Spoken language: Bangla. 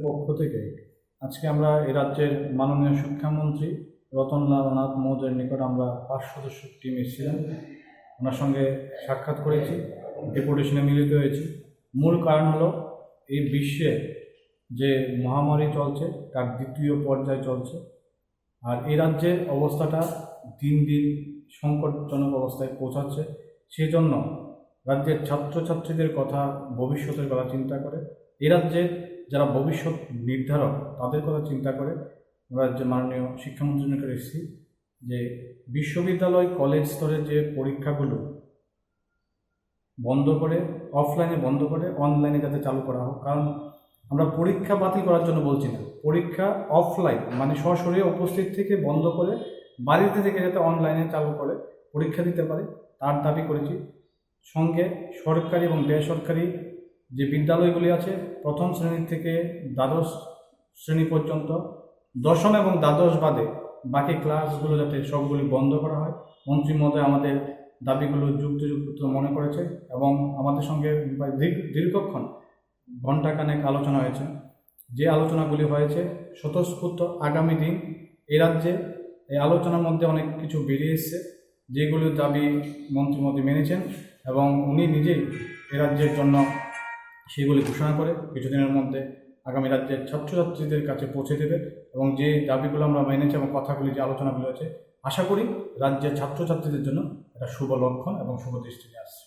পক্ষ থেকে আজকে আমরা এই রাজ্যের মাননীয় শিক্ষামন্ত্রী রতনলাল নাথ মহোদয়ের নিকট আমরা 5 সদস্য টিম এসেছিলাম। ওনার সঙ্গে সাক্ষাৎ করেছি, ডেপুটেশনে মিলিত হয়েছি। মূল কারণ হলো এই বিশ্বে যে মহামারী চলছে তার দ্বিতীয় পর্যায় চলছে, আর এই রাজ্যের অবস্থাটা দিন দিন সংকটজনক অবস্থায় পৌঁছাচ্ছে। সেই জন্য রাজ্যের ছাত্রছাত্রীদের কথা, ভবিষ্যতের কথা চিন্তা করে, এই রাজ্যের যারা ভবিষ্যৎ নির্ধারক তাদের কথা চিন্তা করে রাজ্যের মাননীয় শিক্ষামন্ত্রীর নিকট এসেছি যে বিশ্ববিদ্যালয় কলেজ স্তরের যে পরীক্ষাগুলো বন্ধ করে, অফলাইনে বন্ধ করে অনলাইনে যাতে চালু করা হোক। কারণ আমরা পরীক্ষা বাতিল করার জন্য বলছি না, পরীক্ষা অফলাইন মানে সরাসরি উপস্থিত থেকে বন্ধ করে বাড়িতে থেকে যাতে অনলাইনে চালু করে পরীক্ষা দিতে পারে তার দাবি করেছি। সঙ্গে সরকারি এবং বেসরকারি যে বিদ্যালয়গুলি আছে প্রথম শ্রেণী থেকে দ্বাদশ শ্রেণী পর্যন্ত, দশম এবং দ্বাদশ বাদে বাকি ক্লাসগুলো যাতে সবগুলি বন্ধ করা হয়। মন্ত্রী মহোদয় আমাদের দাবিগুলো যুক্তিযুক্ত মনে করেছে এবং আমাদের সঙ্গে দীর্ঘক্ষণ ঘণ্টাখানেক আলোচনা হয়েছে। যে আলোচনাগুলি হয়েছে স্বতঃস্ফূর্ত আগামী দিন এ রাজ্যে এই আলোচনার মধ্যে অনেক কিছু বেরিয়ে এসছে, যেগুলির দাবি মন্ত্রী মহোদয় মেনেছেন এবং উনি নিজেই এ রাজ্যের জন্য সেগুলি ঘোষণা করে কিছুদিনের মধ্যে আগামী রাজ্যের ছাত্রছাত্রীদের কাছে পৌঁছে দেবে। এবং যে দাবিগুলো আমরা মেনেছি এবং কথাগুলি যে আলোচনাগুলো আছে, আশা করি রাজ্যের ছাত্রছাত্রীদের জন্য এটা শুভ লক্ষণ এবং শুভ দৃষ্টি নিয়ে আসছে।